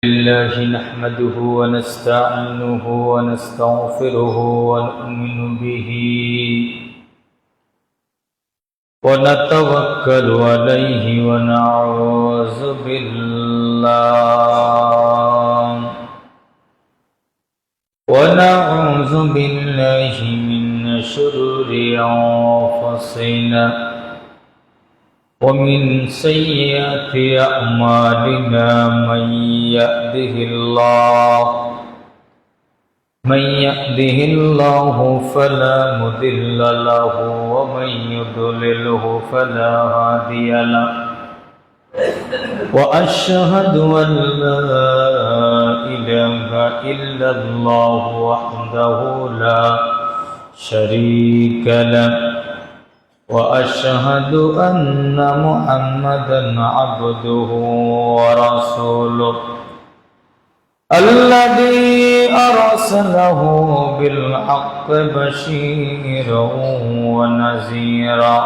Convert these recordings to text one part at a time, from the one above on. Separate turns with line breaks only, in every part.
لله نحمده ونستعينه ونستغفره ونؤمن به ونتوكل عليه ونعوذ بالله من شرور أنفسنا ومن سيئات أعمالنا من يهده الله فلا مضل له ومن يضلله فلا هادي له وأشهد أن لا إله إلا الله وحده لا شريك له وأشهد أن محمدا عبده ورسوله الذي أرسله بالحق بشيرا ونذيرا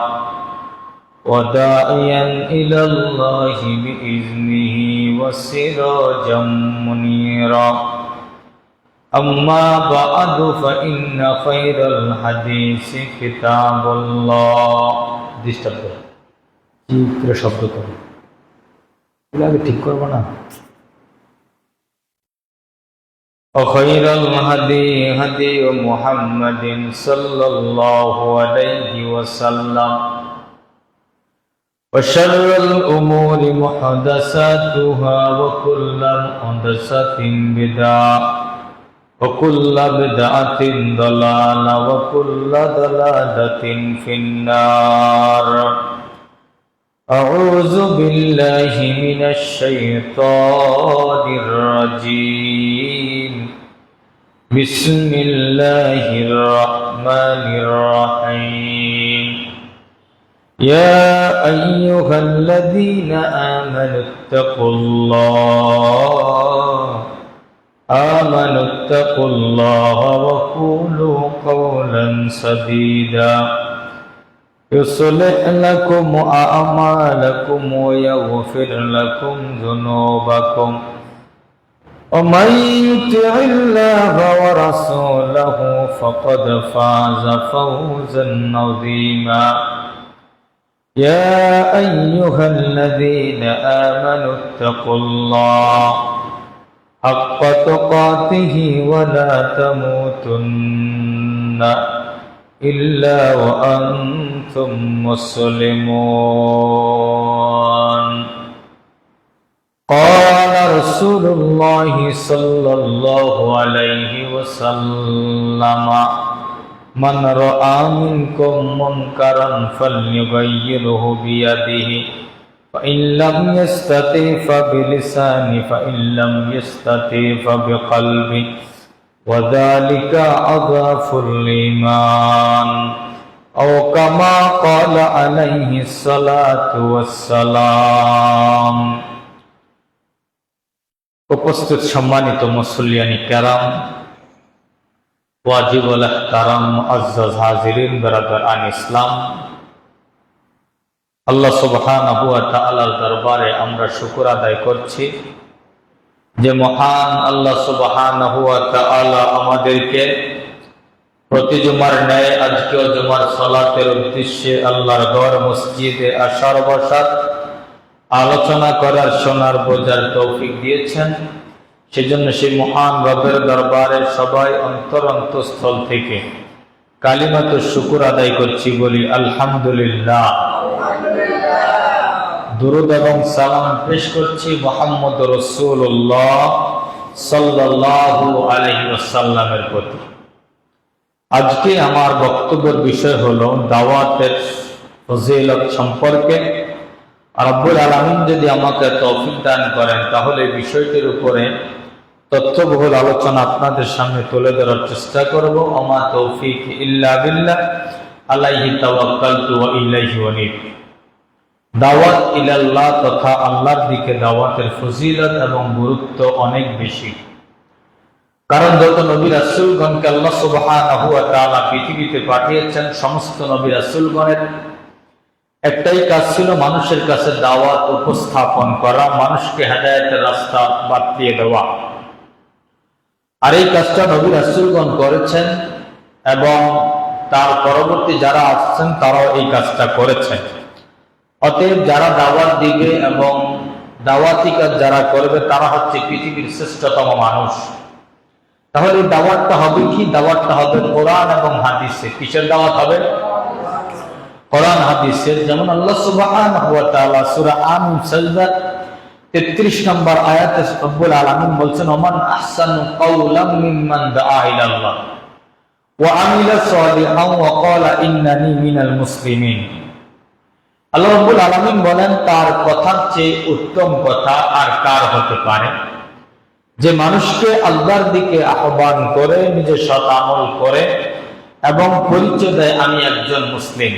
وداعيا إلى الله بإذنه وسراجا منيرا أما بعد فإن خير الحديث كتاب الله وخير الهدي هدي محمد صلى الله عليه وسلم وشر الأمور محدثاتها وكل محدثة بدعة وكل بدعة ضلالة وكل ضلالة في النار أعوذ بالله من الشيطان الرجيم بسم الله الرحمن الرحيم يا أيها الذين آمنوا اتقوا الله وقولوا قولا سديدا يصلح لكم أعمالكم ويغفر لكم ذنوبكم ومن يطع الله ورسوله فقد فاز فوزا عظيما يا أيها الذين آمنوا اتقوا الله حق تقاته ولا تموتن إلا وأنتم مسلمون قال رسول الله صلى الله عليه وسلم من رأى منكم منكرا فليغيره بيده فإن لم يستطع فبلسانه فإن لم يستطع فبقلبه وذلك أضعف الإيمان أو كما قال عليه الصلاة والسلام উপস্থিত সম্মানিত মুসল্লিয়ানি কেরাম ওয়াজিবুল ইহতারাম মুআজ্জাজ হাজিরিন বিরাদরান ইসলাম আল্লাহ সুবহানাহু ওয়া তাআলার দরবারে আমরা শুকর আদায় করছি যে মহান আল্লাহ সুবহানাহু ওয়া তাআলা আমাদেরকে প্রতি জুমার ন্যায় আজকেও জুমার সালাতের উদ্দেশ্যে আল্লাহর ঘর মসজিদে আসার বসার আলোচনা করার শোনার বোঝার তৌফিক দিয়েছেন। সেজন্য সেই মহান রবের দরবারে সবাই অন্তরস্থল থেকে কালিমাতুশ শুকর আদায় করছি, বলি আলহামদুলিল্লাহ। দুরূদ এবং সালাম পেশ করছি মুহাম্মদ রাসূলুল্লাহ সাল্লাল্লাহু আলাইহি ওয়াসাল্লামের প্রতি। আজকে আমার বক্তব্যের বিষয় হলো দাওয়াতের ফজিলত সম্পর্কে। রব্বুল আলামিন যদি আমাকে তৌফিক দান করেন তাহলে বিষয়টির উপরে তথ্যবহুল আলোচনা আপনাদের সামনে তুলে ধরার চেষ্টা করব। ওমা তৌফিক ইল্লা বিল্লাহ আলাইহি তাওয়াক্কালতু ওয়া ইলাইহি উনীব। দাওয়াত ইলাল্লাহ তথা আল্লাহর দিকে দাওয়াতের ফজিলত এবং গুরুত্ব অনেক বেশি। কারণ যত নবী রাসূলগণকে আল্লাহ সুবহানাহু ওয়া তাআলা পৃথিবীতে পাঠিয়েছেন, সমস্ত নবী রাসূলগণের একটাই কাজ ছিল মানুষের কাছে দাওয়াত উপস্থাপন করা, মানুষকে হেদায়েতের রাস্তা বাতলিয়ে দেওয়া। আর এই কাজটা নবী রাসূলগণ করেছেন এবং তার পরবর্তী যারা আসছেন তারাও এই কাজটা করেছেন। অতএব যারা দাওয়াত দিবে এবং দাওয়াতি কাজ যারা করবে তারা হচ্ছে পৃথিবীর শ্রেষ্ঠতম মানুষ। তাহলে দাওয়াতটা হবে কি? দাওয়াতটা হবে কোরআন এবং হাদিসে। কিসের দাওয়াত হবে? কোরআন হাদিসের। যেমন আল্লাহ সুবহানাহু ওয়া তাআলা সূরা আন সাজদা 33 নম্বর আয়াতে রব্বুল আলামিন বলছেন, ওমান আহসানু কাওলাম মিম্মান দাআ ইলাল্লাহ ওয়া আমিলা সালিহান ওয়া ক্বালা ইন্নানি মিনাল মুসলিমিন। আল্লাহ রব্বুল আলামিন বলেন, তার কথার চেয়ে উত্তম কথা আর কার হতে পারে যে মানুষকে আল্লাহর দিকে আহ্বান করে, নিজের সৎ আমল করে এবং পরিচয় দেয় আমি একজন মুসলিম।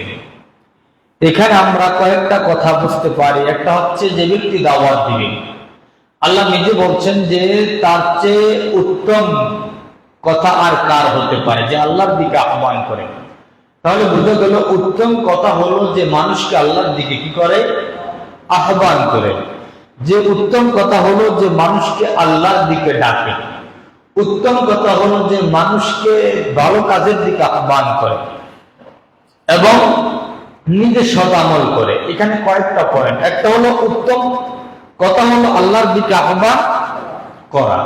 এখানে আমরা কয়েকটা কথা বুঝতে পারি। একটা হচ্ছে যে ব্যক্তি দাওয়াত দিবে, আল্লাহ নিজে বলছেন যে তার চেয়ে উত্তম কথা আর কার হতে পারে যে আল্লাহর দিকে আহ্বান করে। তাহলে বুঝে গেল উত্তম কথা হলো যে মানুষকে আল্লাহর দিকে কি করে? আহ্বান করে। যে উত্তম কথা হলো যে মানুষকে আল্লাহর দিকে ডাকে। উত্তম কথা হলো যে মানুষকে ভালো কাজের দিকে আহ্বান করে এবং নিজে সৎ আমল করে। এখানে কয়েকটা পয়েন্ট। একটা হলো উত্তম কথা হলো আল্লাহর দিকে আহ্বান করা,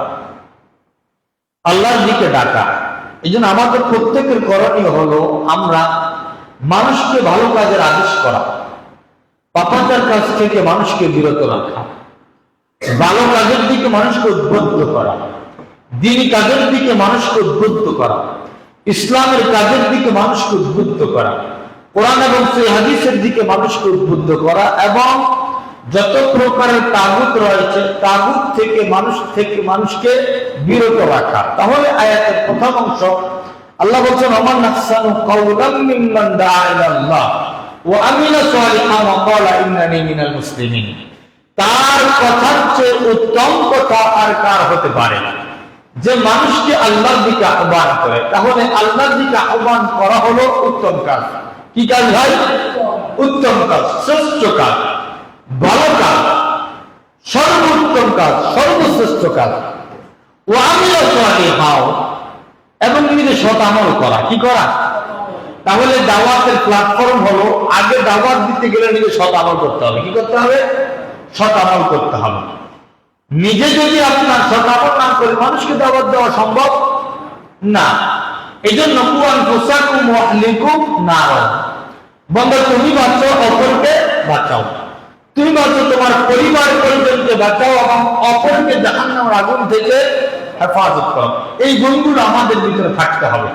আল্লাহর দিকে ডাকা। এই জন্য আমাদের প্রত্যেকের করণীয় হলো আমরা মানুষকে ভালো কাজের আদেশ করা, পাপাচার কাজ থেকে মানুষকে বিরত রাখা, ভালো কাজের দিকে মানুষকে উদ্বুদ্ধ করা, দ্বীনি কাজের দিকে মানুষকে উদ্বুদ্ধ করা, ইসলামের কাজের দিকে মানুষকে উদ্বুদ্ধ করা, কোরআন এবং সেই হাদিসের দিকে মানুষকে উদ্বুদ্ধ করা এবং যত প্রকারের তাগুত রয়েছে তাগুত থেকে মানুষকে বিরত রাখা। তাহলে আয়াতের প্রথম অংশ আল্লাহ বলছেন, ওমান আহসানু কাওলাম মিম্মান দাআ ইলাল্লাহ ওয়া আমিলা সালিহান ওয়া ক্বালা ইন্নানি মিনাল মুসলিমিন। তার কথার চেয়ে উত্তম কথা আর কার হতে পারে যে মানুষকে আল্লাহর দিকে আহ্বান করে। তাহলে আল্লাহর দিকে আহ্বান করা হলো উত্তম কাজ। কি কাজ ভাই? উত্তম কাজ, শ্রেষ্ঠ কাজ, ভালো কাজ, সর্বোত্তম কাজ, সর্বশ্রেষ্ঠ কাজ। ও আমিলা সালিহান এবং নিজে সৎ আমল করা। কি করা? তাহলে দাওয়াতের প্ল্যাটফর্ম হলো আগে দাওয়াত দিতে গেলে নিজে সৎ আমল করতে হবে। কি করতে হবে? সৎ আমল করতে হবে। নিজে যদি আপনার সৎ আমল না করে মানুষকে দাওয়াত দেওয়া সম্ভব না। এই জন্য কুয়ান পোশাকুম ওয়া আহলিকুম নার, বন্ধু তুমি বাঁচো, অপরকে বাঁচাও। তুমি বাঁচো, তোমার পরিবার পরিজনকে বাঁচাও এবং অপরকে জাহান্নামের আগুন থেকে হেফাজত করো। এই গুণগুলো আমাদের ভিতরে থাকতে হবে।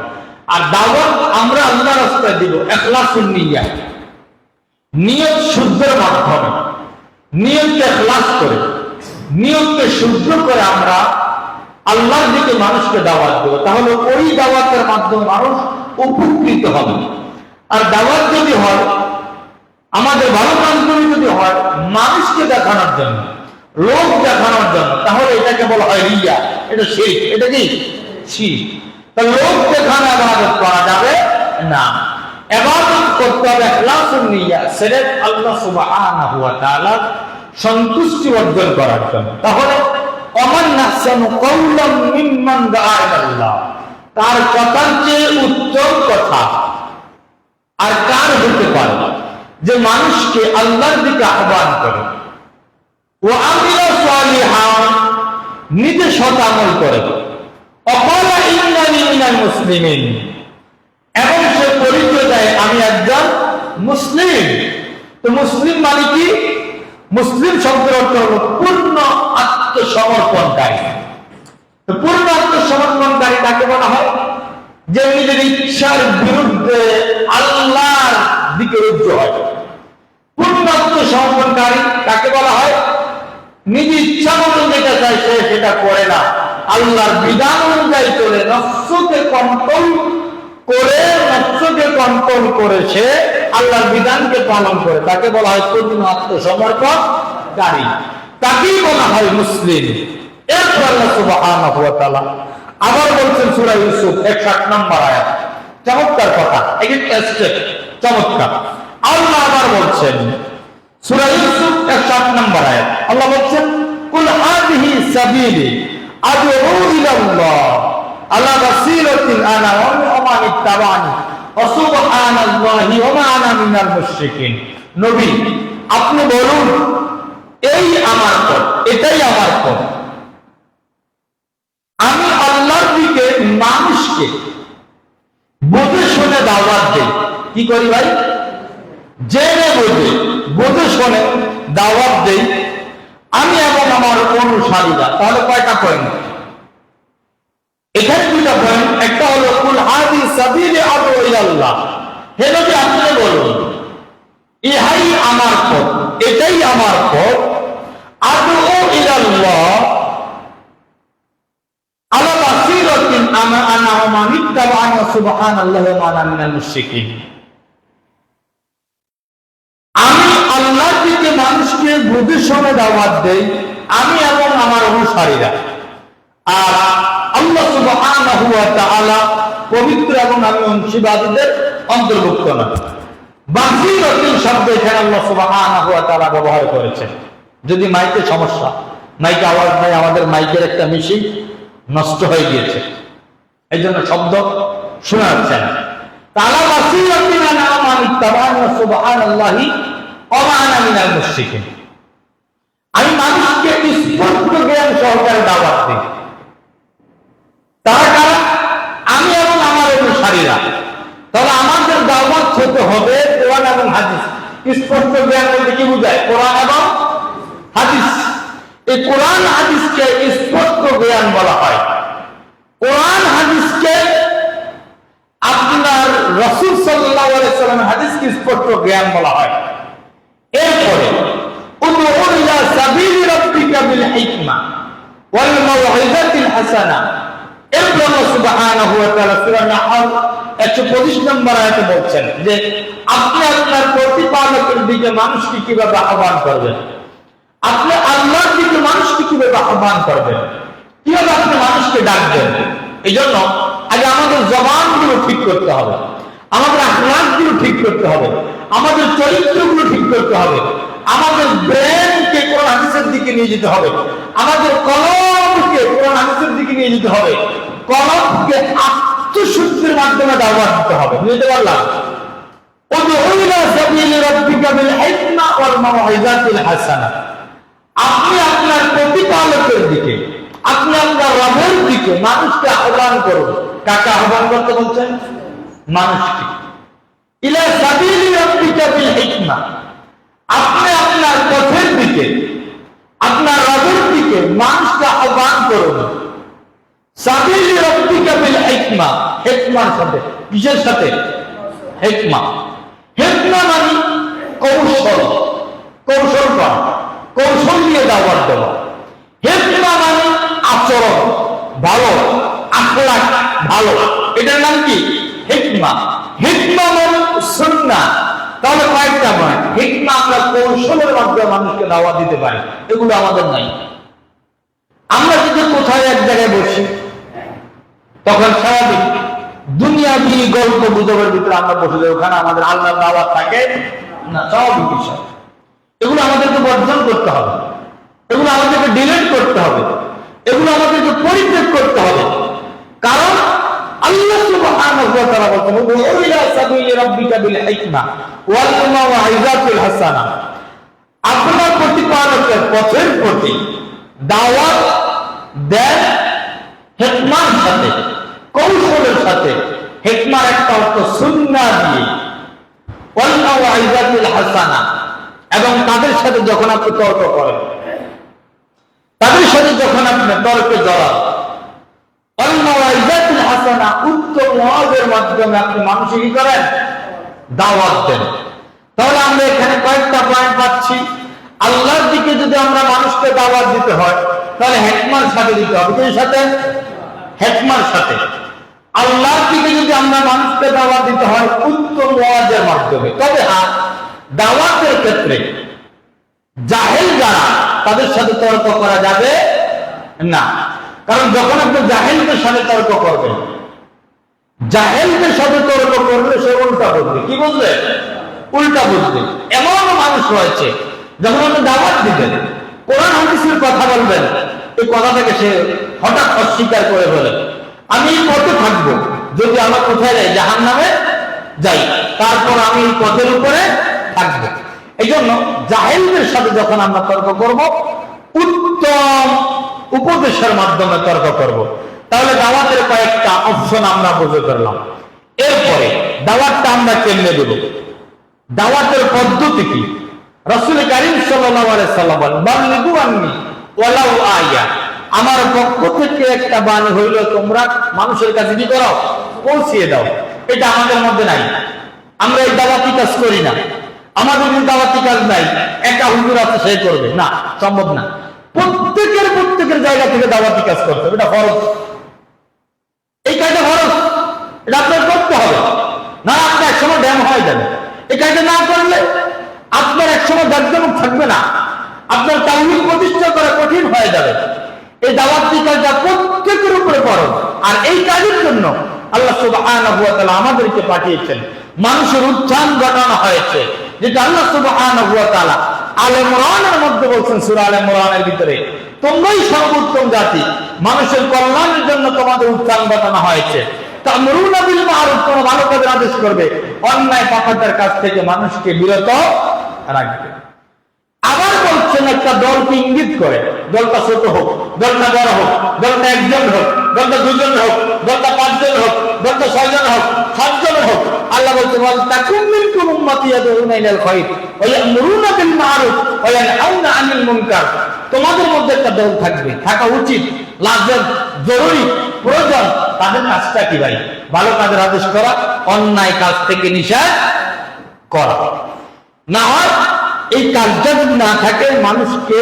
আর দাওয়াত আমরা আল্লাহর রাস্তায় দিব ইখলাসুন নিয়্যা, নিয়ত শুদ্ধের মাধ্যমে, নিয়তকে ইখলাস করে, নিয়তকে শুদ্ধ করে আমরা আল্লাহর দিকে মানুষকে দাওয়াত দেব। তাহলে ওই দাওয়াতের মাধ্যমে মানুষ উপকৃত হবে। আর দাওয়াত যদি হয়, আমাদের ভালো কাজগুলো যদি হয় মানুষকে দেখানোর জন্য, লোক দেখানোর জন্য, তাহলে এটাকে বলা হয় রিয়া। এটা শিরক। এটা কি? শিরক। তা লোক দেখানো ইবাদত করা যাবে না। ইবাদত করতে হবে ইখলাসুন নিয়্যা, সিরফ আল্লাহ সুবহানাহু ওয়া তাআলা সন্তুষ্টি অর্জন করার জন্য। তাহলে ওমান আহসানু কাওলাম মিম্মান দাআ ইলাল্লাহ, তার কথার চেয়ে উত্তম কথা আর কার হতে পারে যে মানুষকে আল্লাহর দিকে আহ্বান করে, ওয়া আমিলা সালিহান নিজে সৎ আমল করে, ওয়া ক্বালা ইন্নানি মিনাল মুসলিমিন এবং সে পরিচয় দেয় আমি একজন মুসলিম। তো মুসলিম মানে কি? মুসলিম শব্দের অর্থ হলো পূর্ণ আত্মসমর্পণকারী। তো পূর্ণ আত্মসমর্পণকারী কাকে বলা হয়? যে নিজের ইচ্ছার বিরুদ্ধে আল্লাহর দিকে রুজু হয়। পূর্ণ আত্মসমর্পণকারী কাকে বলা হয়? নিজের ইচ্ছা মতো যেটা চায় সে সেটা করে না, আল্লাহর বিধান অনুযায়ী চলে, নফসকে কন্ট্রোল করে সে আল্লাহর বিধানকে পালন করে, তাকে বলা হয় পূর্ণ আত্মসমর্পণকারী। তাকেই বলা হয় মুসলিম। এরপর আল্লাহ সুবহানাহু ওয়া তাআলা আবার বলছেন সূরা ইউসুফ 61 নম্বর আয়াত, চমৎকার কথা, চমৎকার। আল্লাহ আবার বলছেন সূরা ইউসুফ 108 নম্বর আয়াত, আল্লাহ বলছেন কুল হাযিহি সাবিলি আদউ ইলাল্লাহ আলা বাসীরাতিন আনা ওয়া মান ইত্তাবানি ওয়া সুবহানাল্লাহি ওয়া মা আনা মিনাল মুশরিকিন। নবী আপনি বলুন এই আমার পথ, এটাই আমার পথ। আমি আল্লাহর দিকে মানুষকে বুঝে শুনে দাওয়াত দেই। কি করি ভাই? জেনে বুঝে শুনে দাওয়াত দেই আমি এবং আমার অনুসারীরা। তাহলে কয়টা পয়েন্ট? এখানে দুইটা পয়েন্ট। একটা হলো কুল হাদি সাবিলে আদউ ইলাল্লাহ, হে নবী আপনি বলুন ইহাই আমার পথ, এটাই আমার পথ। আদউ ইলাল্লাহ আলা বাসীরাতিন আনা ওয়া মান ইত্তাবা'আনি ওয়া সুবহানাল্লাহি ওয়া মা আনা মিনাল মুশরিকিন। আমি আল্লাহর দিকে মানুষকে বুঝে শুনে দাওয়াত দেই আমি এবং আমার অনুসারীরা। আর আল্লাহ সুবহানাহু ওয়া তাআলা পবিত্র এবং আমি অংশীবাদীদের অন্তর্ভুক্ত না। বাসীরাতিন শব্দ এখানে আল্লাহ সুবহানাহু ওয়া তাআলা ব্যবহার করেছেন। যদি মাইকে সমস্যা, মাইকে আওয়াজ নাই, আমাদের মাইকের একটা মেশিন নষ্ট হয়ে গিয়েছে, এই জন্য শব্দ শোনা যাচ্ছে না। তাআলা বাসীরাতিন আনা ওয়া মান ইত্তাবা'আনি ওয়া সুবহানাল্লাহি ওয়া মা আনা মিনাল মুশরিকিন। আমি মানুষকে স্পষ্ট জ্ঞান সহকারে দাওয়াত দিই। তারা কারা? আমি এবং আমার অনুসারীরা। তাহলে আমাদের দাওয়াত হতে হবে কোরআন এবং হাদিস। স্পষ্ট জ্ঞান বলতে কি বোঝায়? কোরআন এবং হাদিস। এই কোরআন হাদিসকে স্পষ্ট জ্ঞান বলা হয়। কোরআন হাদিসকে আপনার রাসূল সাল্লাল্লাহু আলাইহি ওয়াসাল্লামের হাদিসকে স্পষ্ট জ্ঞান বলা হয়। এরপরে উদউ ইলা সাবিলি রাব্বিকা বিল হিকমা ওয়াল মাউইযাতিল হাসানা। এরপর আল্লাহ সুবহানাহু ওয়া তাআলা সূরা নাহল 125 নম্বর আয়াতে বলছেন যে আপনি আপনার প্রতিপালকের দিকে মানুষকে কিভাবে আহ্বান করবেন। আপনি আল্লাহর দিকে মানুষকে কিভাবে আহ্বান করবেন, কিভাবে আপনি মানুষকে ডাকবেন। এই জন্য আগে আমাদের জবানগুলো ঠিক করতে হবে, আমাদের আখলাকগুলো ঠিক করতে হবে, আমাদের চরিত্রগুলো ঠিক করতে হবে, আমাদের ব্রেনকে কোরআন হাদিসের দিকে নিয়ে যেতে হবে, আমাদের কলমকে কোরআন হাদিসের দিকে নিয়ে যেতে হবে, কলমকে আত্মশুদ্ধির মাধ্যমে দাওয়াত দিতে হবে। বুঝতে পারলাম? উদউ ইলা সাবিলি রাব্বিকা বিল হিকমা ওয়াল মাউইযাতিল হাসানা। আপনি আপনার প্রতিপালকের দিকে, আপনি আপনার রবের দিকে মানুষকে আহ্বান করুন। কাকে আহ্বান করতে বলছেন? মানুষকে। ইলা সাবিলি রাব্বিকা বিল হিকমা, আপনি আপনার পথের দিকে, আপনার রবের দিকে মানুষকে আহ্বান করুন। সাবিলি রাব্বিকা বিল হিকমা, হিকমার সাথে। কিসের সাথে? হিকমা। হিকমা মানে কৌশল, কৌশল করা, কৌশল দিয়ে দাওয়াত দেওয়া। হিকমা মানে আচরণ ভালো, আখলাক ভালো, এটার নাম কি? হিকমা। হিকমা মানে সুন্নাহ। তাহলে কয়েকটা নয়, হিকমা আমরা কৌশলের মাধ্যমে মানুষকে দাওয়াত দিতে পারি, এগুলো আমাদের নাই। আমরা যদি কোথায় এক জায়গায় বসি তখন স্বাভাবিক দুনিয়াবি গল্প গুজবের ভিতরে আমরা বসে যাই, ওখানে আমাদের আল্লাহর দাওয়াত থাকে না, স্বাভাবিক বিষয়। এগুলো আমাদেরকে বর্জন করতে হবে, এগুলো আমাদেরকে ডিলিট করতে হবে, এগুলো আমাদেরকে পরিত্যাগ করতে হবে। কারণ আল্লাহ সুবহানাহু ওয়া তাআলা বলেন উদউ ইলা সাবিলি রাব্বিকা বিল হিকমা ওয়াল মাউইযাতিল হাসানা। আপনার প্রতিপালকের পথের প্রতি দাওয়াত দেন হিকমার সাথে, কৌশলের সাথে। হিকমার একটা অর্থ সুন্নাহ দিয়ে, ওয়াল মাউইযাতিল হাসানা। এবং তাদের সাথে যখন আপনি তর্ক করেন, তাদের সাথে যখন আপনি তর্কে জড়ান, ওয়াল মাউইযাতিল হাসানা, উত্তম ওয়াজের মাধ্যমে আপনি মানুষকে কি করেন? দাওয়াত দেন। তাহলে আমরা এখানে কয়েকটা পয়েন্ট পাচ্ছি। আল্লাহর দিকে যদি আমরা মানুষকে দাওয়াত দিতে হয় তাহলে হিকমার সাথে দিতে হবে। এর সাথে হিকমার সাথে। আল্লাহর দিকে যদি আমরা মানুষকে দাওয়াত দিতে হয় উত্তম ওয়াজের মাধ্যমে। তবে হ্যাঁ, দাওয়াতের ক্ষেত্রে জাহেল যারা, তাদের সাথে তর্ক করা যাবে না। কারণ যখন আপনি জাহেলদের সাথে তর্ক করবেন, জাহেলদের সাথে তর্ক করলে সে উল্টা বলবে। কি বলবে? উল্টা বুঝবে। এমন মানুষ রয়েছে যখন আপনি দাওয়াত দিবেন, কোরআন হাদিসের কথা বলবেন, এই কথাটাকে সে হঠাৎ অস্বীকার করে বলে, আমি এই পথে থাকবো, যদি আমার কোথায় যাই জাহান্নামে যাই, তারপর আমি এই পথের উপরে থাকবো। এই জন্য জাহেলদের সাথে যখন আমরা তর্ক করব, উত্তম উপদেশের মাধ্যমে তর্ক করব। তাহলে দাওয়াতের কয়েকটা অপশন আমরা বুঝে ফেললাম। এরপরে দাওয়াতটা আমরা কেমনে দেব, দাওয়াতের পদ্ধতি কি? রাসূল কারীম সাল্লাল্লাহু আলাইহি সাল্লাম বলেন, বাল্লিগু আন্নী ওয়ালাউ আয়া, আমার পক্ষ থেকে একটা বাণী হইল তোমরা মানুষের কাছে কি করো, পৌঁছিয়ে দাও। এটা আমাদের মধ্যে নাই, আমরা এই দাওয়াতি কাজ করি না। আমাদের কিন্তু দাওয়াতি কাজ নাই, একটা হুজুর আছে সে করবে না, সম্ভব না। প্রত্যেকের জায়গা থেকে দাওয়াতি কাজ করতে হবে, এটা ফরজ। এই কাজটা ফরজ, এটা আপনার করতে হবে, না আপনি একসময় ড্যাম হয়ে যাবে। এই কাজটা না করলে আপনার একসময় জাকজমক থাকবে না, আপনার তাওহীদ প্রতিষ্ঠা করা কঠিন হয়ে যাবে। এই দাওয়াতি কাজটা প্রত্যেকের উপরে ফরজ। আর এই কাজের জন্য আল্লাহ সুবহানাহু ওয়া তাআলা আমাদেরকে পাঠিয়েছেন, মানুষের উত্থান ঘটানো হয়েছে, যেটা আল্লাহ সুবহানাহু ওয়া তাআলা আলে ইমরানের মধ্যে বলছেন, সূরা আলে ইমরানের ভিতরে, তোমরাই সর্বোত্তম জাতি, মানুষের কল্যাণের জন্য তোমাদের উত্থান ঘটানো হয়েছে। তা'মুরুনা বিল মা'রুফ, তোমরা ভালো কাজের আদেশ করবে, অন্যায় পাপাচার কাজ থেকে মানুষকে বিরত রাখবে। আবার বলছেন একটা দলকে ইঙ্গিত করে, দলটা ছোট হোক, দলটা বড় হোক, দলটা একজন হোক, দলটা দুজন হোক, দলটা পাঁচজন হোক, দলটা ছয়জন হোক, সাতজন হোক, আল্লাহ বলছেন ওয়াল তাকুম মিনকুম উম্মাতুন ইয়াদউনা ইলাল খায়র ওয়া ইয়া'মুরুনা বিল মা'রুফ ওয়া ইয়ানহাউনা আনিল মুনকার। তোমাদের মধ্যে একটা দল থাকবে, থাকা উচিত, লাজম, জরুরি, প্রয়োজন। তাদের কাজটা কি ভাই? ভালো কাজের আদেশ করা, অন্যায় কাজ থেকে নিষেধ করা। না হয় এই কাজটা যদি না থাকে, মানুষকে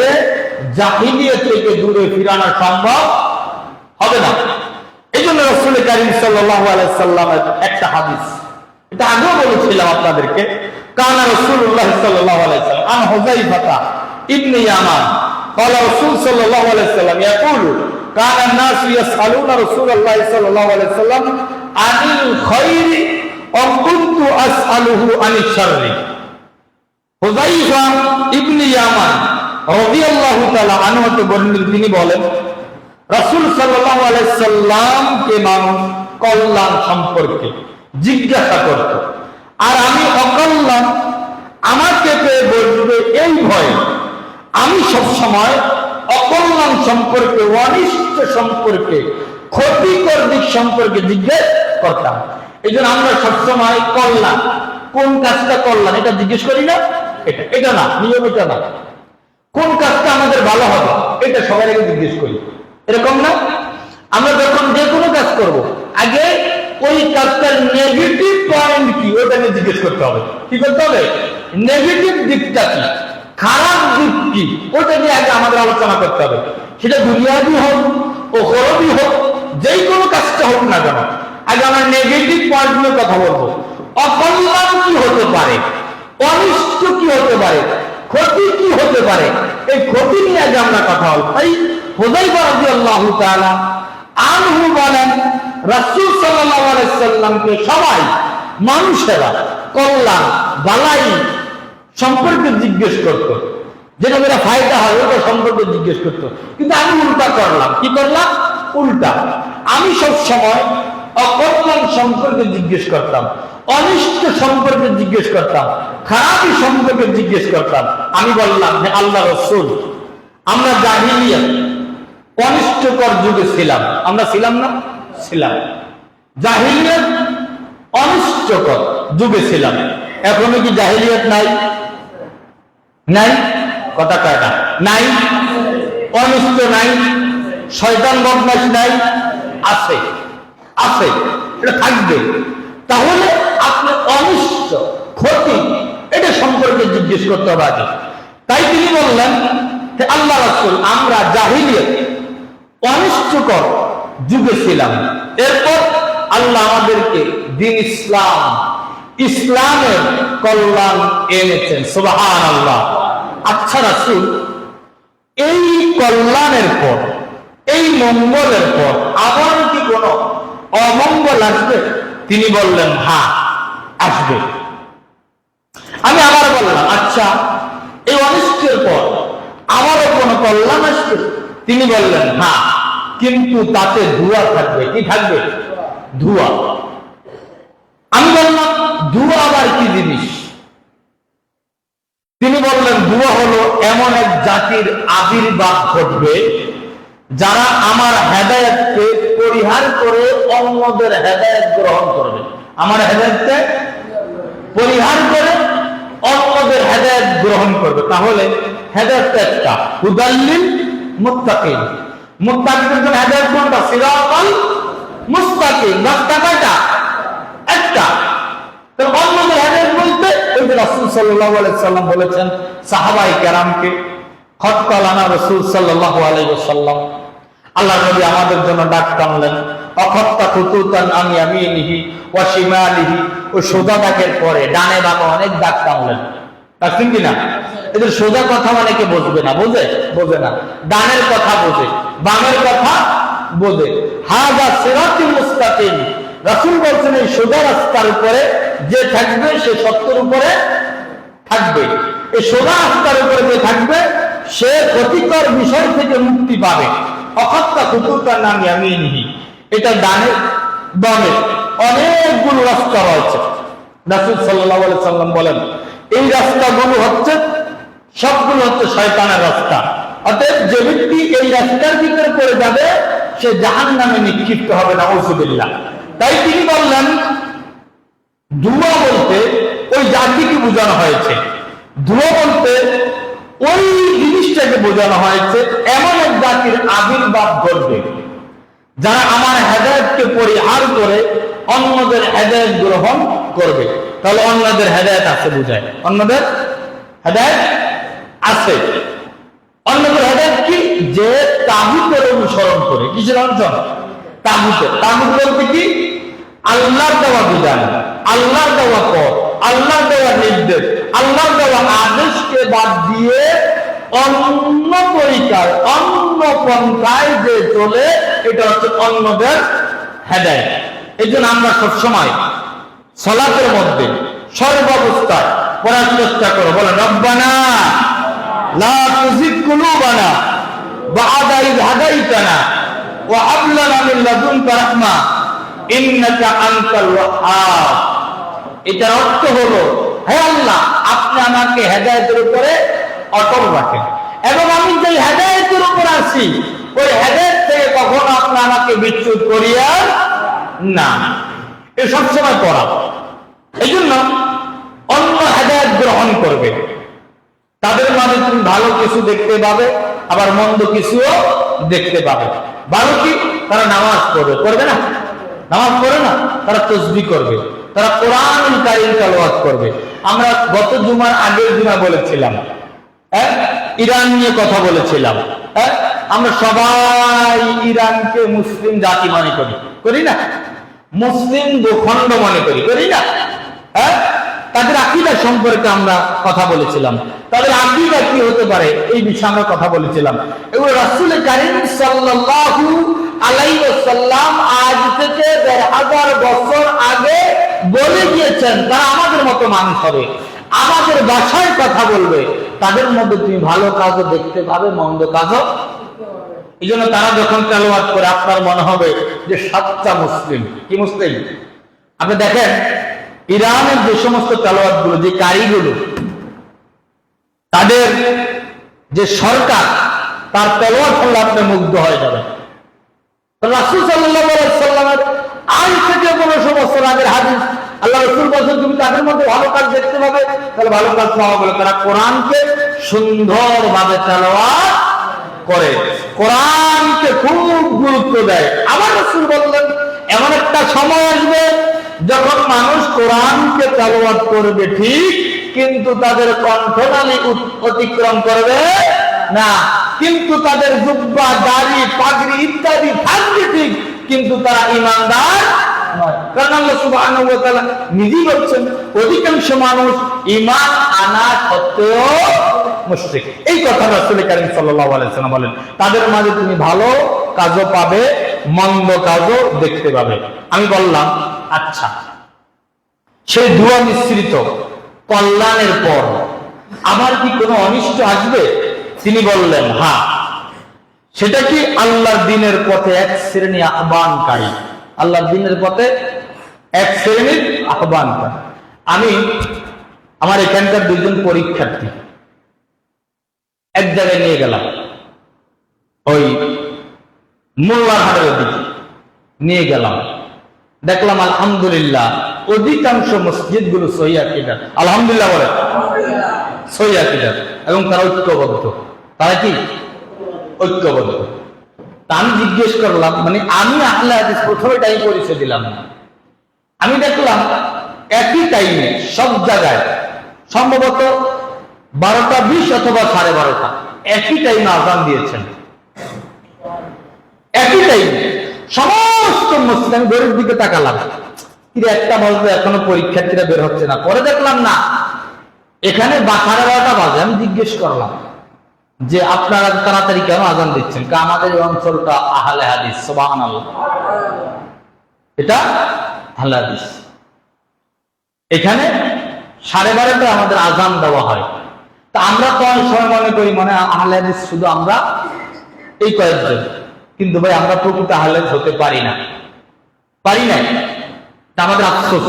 জাহিলিয়ত থেকে দূরে ফিরানো সম্ভব হবে না। এই জন্য রাসূল কারীম সাল্লাল্লাহু আলাইহি সাল্লামের একটা হাদিস, এটা আগেও বলেছিলাম আপনাদেরকে, কানা রাসূলুল্লাহ সাল্লাল্লাহু আলাইহি সাল্লাম আন হুযায়ফা ইবনে ইয়ামান ক্বালা রাসূল সাল্লাল্লাহু আলাইহি সাল্লাম ইয়াকুলু কানা الناس يسألون رسول الله صلى الله عليه وسلم عن الخير وكنت أسأله عن الشر। হুযায়ফা ইবনে ইয়ামান রাদিয়াল্লাহু তাআলা আনহু হতে বর্ণিত, তিনি বলেন রাসূল সাল্লাল্লাহু আলাইহি সাল্লামকে মানুষ কল্যাণ সম্পর্কে জিজ্ঞাসা করত, আর আমি অকল্যাণ আমাকে পেয়ে বলবে এই ভয়ে আমি সব সময় অকল্যাণ সম্পর্কে, অনিষ্ট সম্পর্কে, ক্ষতিকর দিক সম্পর্কে জিজ্ঞেস করতাম। এই জন্য আমরা সবসময় কল্যাণ, কোন কাজটা কল্যাণ এটা জিজ্ঞেস করি না, এটা না, নিয়ম এটা না। কোন কাজটা আমাদের ভালো হবে এটা সবার আগে জিজ্ঞেস করি, এরকম না? আমরা যখন যে কোনো কাজ করব, আগে ওই কাজটার নেগেটিভ পয়েন্ট কি ওটা নিয়ে জিজ্ঞেস করতে হবে। কি করতে হবে? নেগেটিভ দিকটা কি, খারাপ দিক কি, ওটা নিয়ে আগে আমাদের আলোচনা করতে হবে। সেটা দুনিয়াবি হোক, উখরাবি হোক, যেই কোনো কাজটা হোক না কেন, আগে আমরা নেগেটিভ পয়েন্ট নিয়ে কথা বলবো। অকল্যাণ কি হতে পারে, অনিষ্ট কি হতে পারে, ক্ষতি কি হতে পারে, এই ক্ষতি নিয়ে আগে আমরা কথা বলবো। তাই হুযায়ফা রাদিয়াল্লাহু তাআলা আনহু বলেন, রাসূল সাল্লাল্লাহু আলাইহি সাল্লামকে সবাই মানুষেরা কল্যাণ, বালাই সম্পর্কে জিজ্ঞেস করত, যেটা মেরা ফায়দা হয় ওটা সম্পর্কে জিজ্ঞেস করত। কিন্তু আমি উল্টা করলাম। কি করলাম? উল্টা। আমি সব সময় অকল্যাণ সম্পর্কে জিজ্ঞেস করতাম, অনিষ্ট সম্পর্কে জিজ্ঞেস করতাম, খারাপি সম্পর্কে জিজ্ঞেস করতাম। আমি বললাম, হে আল্লাহ রাসূল, আমরা জাহিলিয়াত অনিষ্টকর যুগে ছিলাম। আমরা ছিলাম না? ছিলাম। জাহিলিয়াত অনিষ্টকর যুগে ছিলাম। এখনো কি জাহিলিয়াত নাই? নাই? কথা কয় না? নাই? অনিষ্ট নাই? শয়তান বদমাশ নাই? আছে, আছে, এটা থাকবে। তাহলে আপনি অনিষ্ট, ক্ষতি, এটা সম্পর্কে জিজ্ঞেস করতে হবে আগে। তাই তিনি বললেন, হে আল্লাহ রাসূল, আমরা জাহিলিয়াত অনিষ্টকর যুগে ছিলাম। এরপর আল্লাহ আমাদেরকে দ্বীন ইসলাম, ইসলামের কল্যাণ এনেছেন। সুবহানাল্লাহ। আচ্ছা রাসূল, এই কল্যাণের পর, এই মঙ্গলের পর আবার কি কোনো অমঙ্গল আসবে? তিনি বললেন, হ্যাঁ আসবে। আমি আবার বললাম, আচ্ছা এই অনিষ্টের পর আমারও কোনো কল্যাণ আসবে? তিনি বললেন, হ্যাঁ, কিন্তু তাতে ধোঁয়া থাকবে। কি থাকবে? ধোঁয়া। আমি বললাম, ধোঁয়া আবার কি জিনিস? তিনি বললেন, ধোঁয়া হলো এমন এক জাতির আবির্ভাব ঘটবে যারা আমার হেদায়েতকে পরিহার করে অন্যদের হেদায়েত গ্রহণ করবে। আমার হেদায়েতকে পরিহার করে অন্যদের হেদায়েত গ্রহণ করবে। তাহলে হেদায়েত একটা, হুদাল্লিল মুত্তাকিন। মুত্তাকিনদের জন্য হেদায়েত কোনটা? সিরাতাল মুস্তাকিম। রাস্তা কয়টা? একটা। তো অন্যদের হেদায়েত বলতে ওই যে রাসূল সাল্লাল্লাহু আলাইহি সাল্লাম বলেছেন সাহাবায়ে কেরামকে, খত্তা লানা রাসূল সাল্লাল্লাহু আলাইহি ওয়াসাল্লাম, আল্লাহ নবী আমাদের জন্য ডাক টানলেন, অখত্তা খুতুতান আন ইয়ামিনিহি ওয়া শিমালিহি। ওই সোজা দাগের পরে ডানে বামে অনেক দাগ টানলেন। দেখছেন কিনা? এদের সোজা কথা অনেকে বুঝবে না, বোঝে না। ডানের কথা বোঝে, বামের কথা বোঝে। হাযা সিরাতুল মুস্তাকিম। রাসূল বলছেন এই সোজা রাস্তার উপরে যে থাকবে সে সত্যের উপরে থাকবে। এই সোজা রাস্তার উপরে যে থাকবে সে ক্ষতিকর বিষয় থেকে মুক্তি পাবে। অখত্তা খুতুতান আন ইয়ামিনিহি, এটা ডানে বামে অনেকগুলো রাস্তা রয়েছে। রাসূল সাল্লাল্লাহু আলাইহি সাল্লাম বলেন এই রাস্তাগুলো হচ্ছে সবগুলো হচ্ছে শয়তানের রাস্তা। অতএব যে ব্যক্তি এই রাস্তার ভিতরে পড়ে যাবে সে জাহান্নামে নিক্ষিপ্ত হবে, নাউযুবিল্লাহ। তাই তিনি বললেন ধোঁয়া বলতে ওই জাতিকে বোঝানো হয়েছে, ধোঁয়া বলতে ওই জিনিসটাকে বোঝানো হয়েছে এমন এক জাতির আবির্ভাব ঘটবে যারা আমার হেদায়েতকে পরিহার করে অন্যদের হেদায়েত গ্রহণ করবে। তাহলে অন্যদের হেদায়েত আছে বোঝায়, অন্যদের হেদায়েত আছে। অন্যদের হেদায়েত কি? যে তাগুতের অনুসরণ করে। কিসের অনুসরণ? তাগুতের। তাগুত বলতে কি? আল্লাহর দেওয়া বিধান, আল্লাহর দেওয়া পথ, আল্লাহর দেওয়া নির্দেশ, আল্লাহর দেওয়া আদেশকে বাদ দিয়ে অন্য তরিকার অন্য পন্থায় যে চলে, এটা হচ্ছে অন্যদের হেদায়েত। এই জন্য আমরা সবসময় সালাতের মধ্যে সর্বাবস্থায় পড়ার চেষ্টা করো, বলে রব্বানা লা তুযিগ কুলুবানা বা'দা ইয হাদাইতানা ওয়া হাব লানা মিন লাদুনকা রাহমা ইন্নাকা আনতাল ওয়াহ্হাব। এটার অর্থ হলো, হে আল্লাহ, আপনি আমাকে হেদায়েতের উপরে অটল রাখেন এবং আমি যে হেদায়েতের উপর আছি ওই হেদায়েত থেকে কখনো আপনি আমাকে বিচ্যুত করিয়া না। এ সবসময় পড়া। এই জন্য অন্য হেদায়েত গ্রহণ করবে, তাদের মাঝে তুমি ভালো কিছু দেখতে পাবে, আবার মন্দ কিছুও দেখতে পাবে। ভালো কি? তারা নামাজ পড়বে, করবে না? নামাজ পড়ে না? তারা তাসবিহ করবে, তারা কোরআনুল কারীম তেলাওয়াত করবে। আমরা গত জুমার আগের জুমা বলেছিলাম, ইরান নিয়ে কথা বলেছিলাম। আমরা সবাই ইরানকে মুসলিম জাতি মনে করি না? মুসলিম ভূখণ্ড মনে করি না? তাদের আকীদা সম্পর্কে আমরা কথা বলেছিলাম। তাদের আকীদা কি হতে পারে এই বিষয়ে আমরা কথা বলেছিলাম। এগুলো রাসূল কারীম সাল্লাল্লাহু আলাইহি ওয়াসাল্লাম আজ থেকে ১৫০০ বছর আগে বলে গিয়েছেন তারা আমাদের মতো মানুষ হবে, আমাদের ভাষায় কথা বলবে। তাদের মধ্যে তুমি ভালো কাজও দেখতে পাবে, মন্দ কাজও। এই জন্য তারা যখন তেলাওয়াত করে আপনার মনে হবে যে সাচ্চা মুসলিম। কি মুসলিম? আপনি দেখেন ইরানের যে সমস্ত তেলাওয়াত গুলো, যে কারিগুলো, তাদের যে সরকার, তার তেলাওয়াত শুনলে আপনি মুগ্ধ হয়ে যাবেন। রাসূল সাল্লাল্লাহু আলাইহি সাল্লামের আজ থেকে ১৫০০ বছর আগের হাদিস। আল্লাহ রাসূল বলেন তুমি তাদের মধ্যে ভালো কাজ দেখতে পাবে। তাহলে ভালো কাজ পাওয়া বলে তারা কোরআনকে সুন্দরভাবে তেলাওয়াত করে, কোরআনকে খুব গুরুত্ব দেয়। আবার রাসূল বললেন এমন একটা সময় আসবে যখন মানুষ কোরআনকে তেলাওয়াত করবে ঠিক, কিন্তু তাদের কণ্ঠনালী অতিক্রম করবে না, কিন্তু তাদের জুব্বা, দাড়ি, পাগড়ি ইত্যাদি থাকবে ঠিক, কিন্তু তারা ঈমানদার নয়। কারণ আল্লাহ সুবহানাহু ওয়া তাআলা নিজেই বলছেন অধিকাংশ মানুষ ঈমান আনা সত্ত্বেও মুশরিক। এই কথা রাসূল কারীম সাল্লাল্লাহু আলাইহি ওয়াসাল্লাম বলেন। তাদের মাঝে তুমি ভালো কাজও পাবে, মন্দ কাজও দেখতে পাবে। আমি বললাম আচ্ছা, সেই ধোঁয়া মিশ্রিত কল্যাণের পর আবার কি কোনো অনিষ্ট আসবে? তিনি বললেন হ্যাঁ, সেটা কি আল্লাহর দ্বীনের পথে এক শ্রেণী আহ্বানকারী, আল্লাহর দ্বীনের পথে এক শ্রেণীর আহ্বানকারী। আমি আমার এখানকার দুইজন পরীক্ষার্থী এক জায়গায় নিয়ে গেলাম, ওই মোল্লারহাটের দিকে নিয়ে গেলাম। দেখলাম আলহামদুলিল্লাহ অধিকাংশ মসজিদ গুলো সহিহ আকীদার, আলহামদুলিল্লাহ বলে সহিহ আকীদার, এবং তারা ঐক্যবদ্ধ। তারা কি ঐক্যবদ্ধ? তা আমি জিজ্ঞেস করলাম, মানে আমি আহলে হাদিস প্রথমে টাইম পরিচয় দিলাম না, আমি দেখলাম একই টাইমে সব জায়গায় সম্ভবত 12:20 অথবা 12:30 একই টাইমে আযান দিয়েছেন, একই টাইমে সমস্ত মসজিদ। আমি ঘরের দিকে তাকালাম, কিন্তু একটা বাজবে এখনো পরীক্ষার্থীরা বের হচ্ছে না। পরে দেখলাম না, এখানে 12:30 বাজে। আমি জিজ্ঞেস করলাম যে আপনারা তাড়াতাড়ি কেন আযান দিচ্ছেন? আমাদের এই অঞ্চলটা আহলে হাদিস, সুবহানাল্লাহ, এটা আহলে হাদিস, এখানে 12:30 আমাদের আযান দেওয়া হয়। তা আমরা তো অনেক সময় মনে করি মানে আহলে হাদিস শুধু আমরা এই কয়েকজন, কিন্তু ভাই আমরা প্রকৃত আহলে হাদিস হতে পারি না, পারি না। তা আমাদের আফসোস,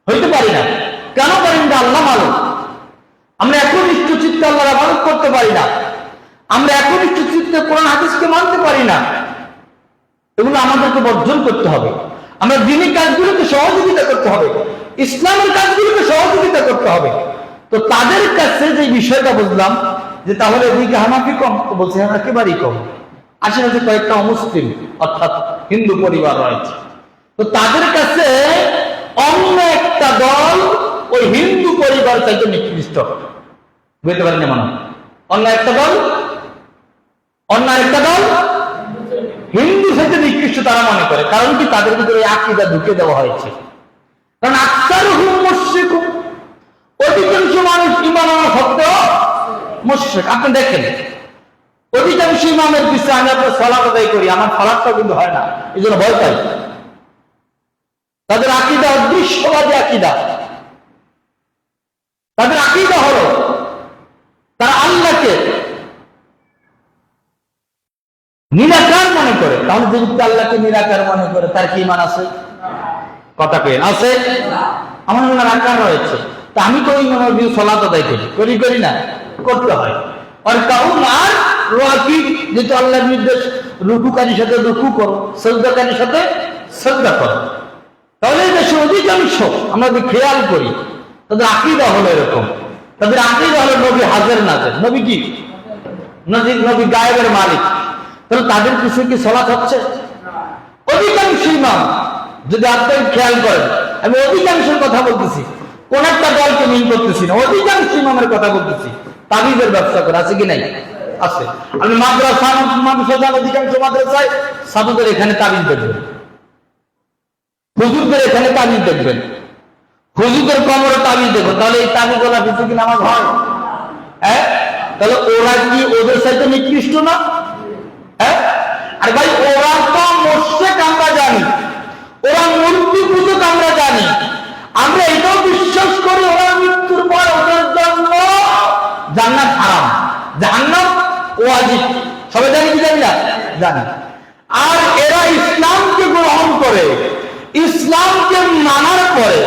হইতে পারি না। কেন পারি না? আল্লাহ মালুম। আমরা একনিষ্ঠ চিত্তে আল্লাহর ইবাদত করতে পারি না, আমরা একনিষ্ঠ চিত্তে কোরআন হাদিসকে মানতে পারি না। এগুলো আমাদেরকে বর্জন করতে হবে। আমরা দ্বীনি কাজগুলোকে সহযোগিতা করতে হবে, ইসলামের কাজগুলোকে সহযোগিতা করতে হবে। তো তাদের কাছে যে বিষয়টা বুঝলাম যে তাহলে এদিকে হানাফি কম, বলছে একেবারেই কম। আশেপাশে কয়েকটা অমুসলিম অর্থাৎ হিন্দু পরিবার রয়েছে, তো তাদের কাছে অন্য একটা দল ওই হিন্দু পরিবার চাইতে নিকৃষ্ট, বুঝতে পারেন? যেমন অন্য একটা দল হিন্দু সাথে নিকৃষ্ট তারা মনে করে। কারণ কি? তাদের ভিতরে আকীদা ঢুকে দেওয়া হয়েছে। কারণ আকসারুহুম মুশরিকুন, অধিকাংশ মানুষ ঈমান আনা সত্ত্বেও মুশরিক। আপনি দেখেন অধিকাংশ ইমামের পিছনে আমি আপনার সালাত আদায় করি, আমার সালাতটা কিন্তু হয় না, এই জন্য ভয় পাই। তাদের আকীদা অদৃশ্যবাদী আকীদা। তাদের আকীদা হলো তারা আল্লাহকে নিরাকার মনে করে। তাহলে যে ব্যক্তি আল্লাহকে নিরাকার মনে করে তার কি ঈমান আছে? কথা পেন আছে? আমার মনে আকার রয়েছে। তা আমি তো ইমামের বিরুদ্ধে সালাত আদায় করি না, করতে হয়। আর কাউন আর রাকি, যেটা আল্লাহর নির্দেশ, রুকুকারীর সাথে রুকু করো, সাজদাকারীর সাথে সাজদা করো। তাহলে এই দেশে অধিকাংশ আমরা যদি খেয়াল করি তাদের আকীদা হলো এরকম। তাদের আকীদা হলো নবী হাজির নাজির, নবী কি নবী গায়েবের মালিক। তাহলে তাদের কিছু কি সালাত হচ্ছে? অধিকাংশ ইমাম, যদি আপনি খেয়াল করেন, আমি অধিকাংশের কথা বলতেছি, কোন একটা দলকে মিল করতেছি না, অধিকাংশ ইমামের কথা বলতেছি। তাবিজের ব্যবসা করে আছে কি নাই? আছে। আপনি মাদ্রাসায় অধিকাংশ মাদ্রাসায় ছাত্রদের এখানে তাবিজ দেখবেন, হুজুরদের এখানে তাবিজ দেখবেন, হুজুরদের কোমরে তাবিজ দেখবেন। তাহলে এই তাবিজ ওলা কিছু কি নামাজ হয়? হ্যাঁ, তাহলে ওরা কি ওদের সাথে নিকৃষ্ট না? হ্যাঁ, আর ভাই ওরা তো মুশরিক আমরা জানি, ওরা মূর্তি পূজক আমরা জানি, আমরা এটাও বিশ্বাস করি ওরা মৃত্যুর পর ওদের জন্য জান্নাত হারাম, জাহান্নাম ওয়াজিব। সবাই জানি কি জানি না? জানি। আর এরা ইসলামকে গ্রহণ করে, ইসলামকে মানার পরে,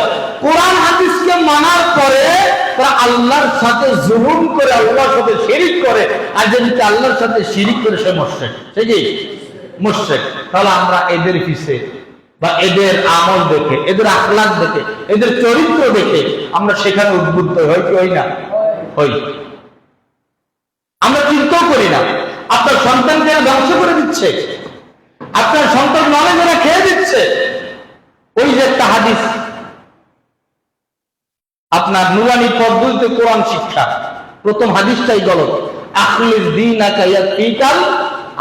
কোরআন হাদিসকে মানার পরে তারা আল্লাহর সাথে জুলুম করে, আল্লাহর সাথে শিরিক করে। আর যদি আল্লাহর সাথে শিরিক করে সে মুশরিক, সে কি মুশরিক। তাহলে আমরা এদের পিছে বা এদের আমল দেখে, এদের আখলাক দেখে, এদের চরিত্র দেখে আমরা সেখানে উদ্বুদ্ধ হই কি হই না? হই। আমরা চিন্তাও করি না আপনার সন্তানকে ধ্বংস করে দিচ্ছে, আপনার সন্তান নলে যারা খেয়ে দিচ্ছে। ওই যে একটা হাদিস, আপনার নুরানি পদ্ধতিতে কোরআন শিক্ষা, প্রথম হাদিসটাই গলত। আখলিস দীনাকা ইয়াকফিকাল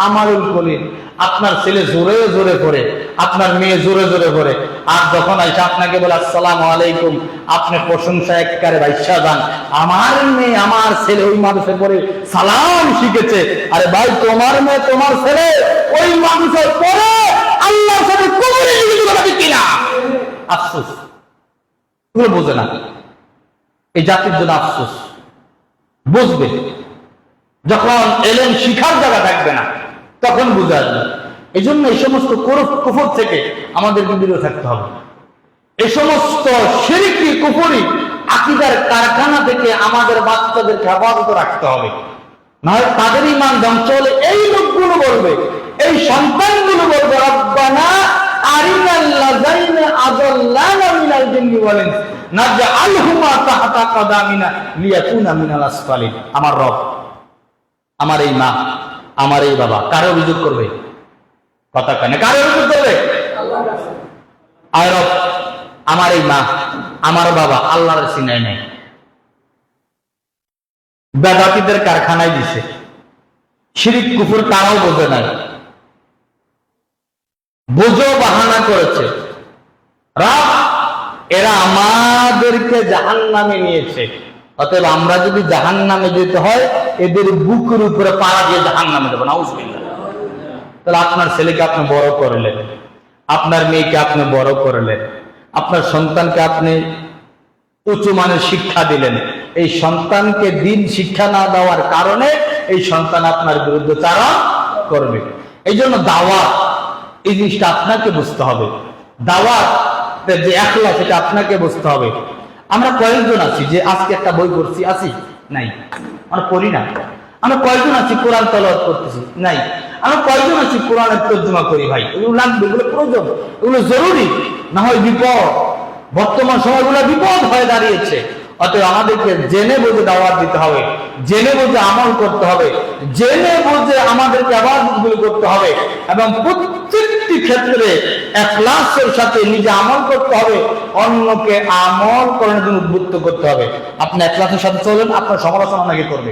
আমালুল কলিল। আপনার ছেলে জোরে জোরে পড়ে, আপনার মেয়ে জোরে জোরে পড়ে, আর যখন আইসা আপনাকে বলে আসসালামু আলাইকুম, আপনি প্রশংসা একবারে বাইশা যান, আমার মেয়ে আমার ছেলে ওই মানুষে পড়ে সালাম শিখেছে। আরে ভাই, তোমার মেয়ে তোমার ছেলে ওই মানুষের পড়ে আল্লাহর সাথে কবরে জিজ্ঞেস করা কিনা? আফসোস, এগুলো বোঝে না, এই জাতির জন্য আফসোস। বুঝবে যখন এলেম শিখার জায়গা থাকবে না, তখন বুঝে আসবে। এই জন্য এই সমস্ত কুফর থেকে আমাদেরকে বিরত থাকতে হবে। এই সমস্ত শিরকি কুফরি আকীদার কারখানা থেকে আমাদের বাচ্চাদেরকে হেফাজত রাখতে হবে, নাহলে তাদের ঈমান ধ্বংস হলে এই লোকগুলো বলবে, এই সন্তানগুলো বলবে, রব্বানা আরিনাল লাযাইনা আযাল্লানা মিনাল জিন্নি ওয়াল ইনস নাজআলহুমা তাহতা কদামিনা লিয়াকুনা মিনাল আসফালিন। আমার রব, আমার এই মা, আমার এই বাবা কারে অভিযোগ করবে? কথা কানে কারে অভিযোগ করবে? আয় রব, আমার এই মা, আমার বাবা আল্লাহর সিনাই নাই, বেদাতীদের কারখানায় দিছে, শিরিক কুফর তারাও বোঝে নাই, বুঝো বাহানা করেছে। এরা আমাদেরকে জাহান্নামে নিয়েছে, অতএব আমরা যদি জাহান্নামে যেতে হয় এদের বুকের উপরে পাড়া দিয়ে জাহান্নামে দেবো। নাউজুবিল্লাহ। তাহলে আপনার ছেলেকে আপনি বড় করলেন, আপনার মেয়েকে আপনি বড় করলেন, আপনার সন্তানকে আপনি উঁচু মানের শিক্ষা দিলেন, এই সন্তানকে দিন শিক্ষা না দেওয়ার কারণে এই সন্তান আপনার বিরুদ্ধে চারা করবে। এই জন্য দাওয়াত, এই জিনিসটা আপনাকে বুঝতে হবে। দাওয়াত যে একলা, সেটা আপনাকে বুঝতে হবে। আমরা কয়েকজন আছি যে আজকে একটা বই পড়ছি, আছি নাই, আমরা পড়ি না। আমরা কয়েকজন আছি কোরআন তেলাওয়াত করতেছি, নাই। আমরা কয়েকজন আছি কোরআনের তর্জমা করি। ভাই, এগুলো লাগবে, এগুলো প্রয়োজন, এগুলো জরুরি, না হয় বিপদ। বর্তমান সময়গুলো বিপদ হয়ে দাঁড়িয়েছে। অতএব আমাদেরকে জেনে বুঝে দাওয়াত দিতে হবে, জেনে বুঝে আমল করতে হবে, জেনে বুঝে আমাদেরকে ইবাদতগুলো করতে হবে, এবং প্রত্যেকটি ক্ষেত্রে ইখলাসের সাথে নিজে আমল করতে হবে, অন্যকে আমল করার জন্য উদ্বুদ্ধ করতে হবে। আপনি ইখলাসের সাথে চলেন, আপনার সমালোচনা নাকি করবে,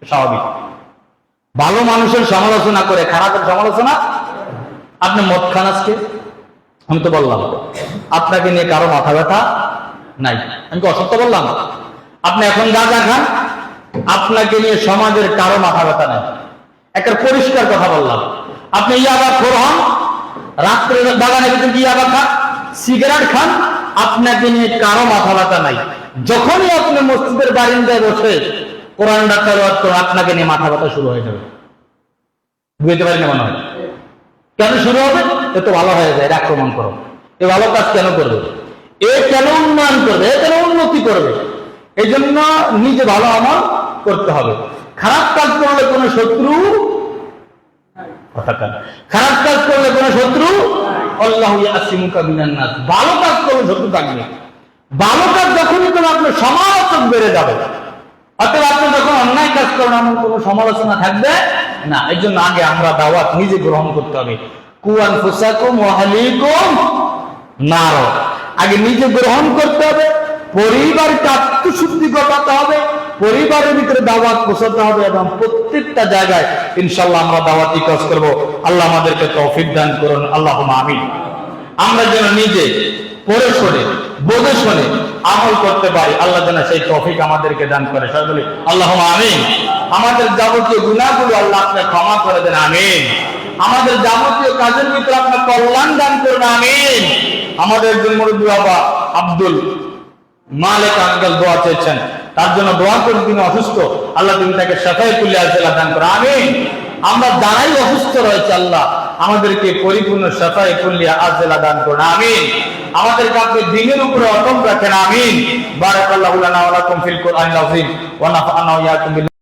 স্বাভাবিক। ভালো মানুষের সমালোচনা করে খারাপের সমালোচনা। আপনি মদ খান আজকে, আমি তো বললাম আপনাকে নিয়ে কারো মাথা ব্যথা নাই, আমি তো অসত্য বললাম? আপনি এখন গাঁজা খান, আপনাকে নিয়ে সমাজের কারো মাথা ব্যথা নাই, একটা পরিষ্কার কথা বললাম। আপনি ইয়াবা খোর হন, রাত্রে বাগানে ভিতরে ইয়াবা খান, সিগারেট খান, আপনাকে নিয়ে কারো মাথা ব্যথা নাই। যখনই আপনি মসজিদের বারিন্দায় বসে কোরআনটা তেলাওয়াত করেন, আপনাকে নিয়ে মাথা ব্যথা শুরু হয়ে যাবে। বুঝতে পারি না মনে হয়? কেন শুরু হবে? এ তো ভালো হয়ে যায়, আক্রমণ করো, এ ভালো কাজ কেন করবে, এ কেন উন্নয়ন করবে, এ কেন উন্নতি করবে। এই জন্য নিজে ভালো আমল করতে হবে। খারাপ কাজ করলে কোনো শত্রু, খারাপ কাজ করলে কোনো শত্রু, আল্লাহু ইয়াসিমুকা মিনান নাস। ভালো কাজ করলে শত্রু থাকবে। ভালো কাজ যখনই করবে আপনার সমালোচক বেড়ে যাবে। অতএব আপনি যখন অন্যায় কাজ করেন, এমন কোনো সমালোচনা থাকবে না। এই জন্য আগে আমরা দাওয়াত নিজে গ্রহণ করতে হবে। কু আনফুসাকুম ওয়া আহলিকুম নার, আগে নিজে গ্রহণ করতে হবে, পরিবারকে আত্মশুদ্ধি ঘটাতে হবে, পরিবারের ভিতরে দাওয়াত পৌঁছাতে হবে, এবং প্রত্যেকটা জায়গায় ইনশাআল্লাহ আমরা দাওয়াতি কাজ করব। আল্লাহ আমাদেরকে তৌফিক দান করুন, আল্লাহুম্মা আমিন। আমরা যেন নিজে পড়ে শুনে বুঝে শুনে আমল করতে পারি, আল্লাহ যেন সেই তৌফিক আমাদেরকে দান করে। সবাই বলি আল্লাহুম্মা আমিন। আমাদের যাবতীয় গুনাহগুলো আল্লাহ আপনি ক্ষমা করে দেন, আমিন। আমাদের যাবতীয় কাজের ভিতরে আপনি কল্যাণ দান করুন, আমিন। আমাদের একজন মুরব্বী বাবা আব্দুল মালিক আঙ্কেল দোয়া চেয়েছেন, তার জন্য দোয়া করুন। তিনি অসুস্থ, আল্লাহ তুমি তাকে শাফায়ে কুল্লি আজলা দান করুন, আমিন। আমরা যারাই অসুস্থ রয়েছে, আল্লাহ আমাদেরকে পরিপূর্ণ শাফায়ে কুল্লি আজলা দান করুন, আমিন। আমাদেরকে আপনি দ্বীনের উপরে অটল রাখেন, আমিন। বারাকাল্লাহু লানা ওয়া লাকুম ফিল কুরআনিল আযীম ওয়া নাফা'না ওয়া ইয়াকুম।